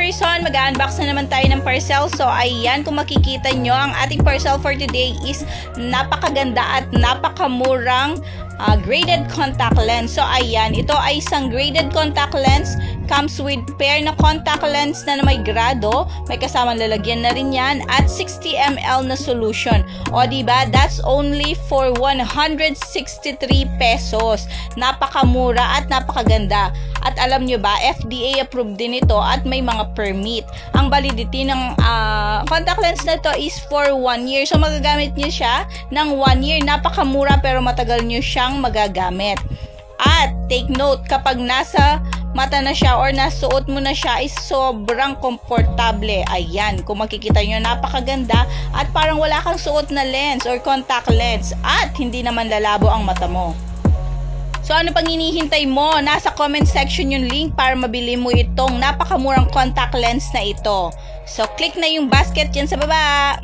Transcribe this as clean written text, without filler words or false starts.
person, mag-unbox na naman tayo ng parcel. So ayan, kung makikita nyo, ang ating parcel for today is napakaganda at napakamurang graded contact lens. So ayan, ito ay isang graded contact lens. Comes with pair na contact lens na may grado. May kasamang lalagyan na rin yan. At 60 ml na solution. O diba, that's only for 163 pesos. Napakamura at napakaganda. At alam nyo ba, FDA approved din ito at may mga permit. Ang validity ng contact lens na to is for 1 year. So magagamit nyo siya ng 1 year. Napakamura pero matagal nyo siyang magagamit. At take note, kapag nasa mata na siya or nasuot mo na siya is sobrang komportable. Ayan, kung makikita nyo, napakaganda at parang wala kang suot na lens or contact lens at hindi naman lalabo ang mata mo. So ano pang hinihintay mo? Nasa comment section yung link para mabili mo itong napakamurang contact lens na ito. So click na yung basket dyan sa baba.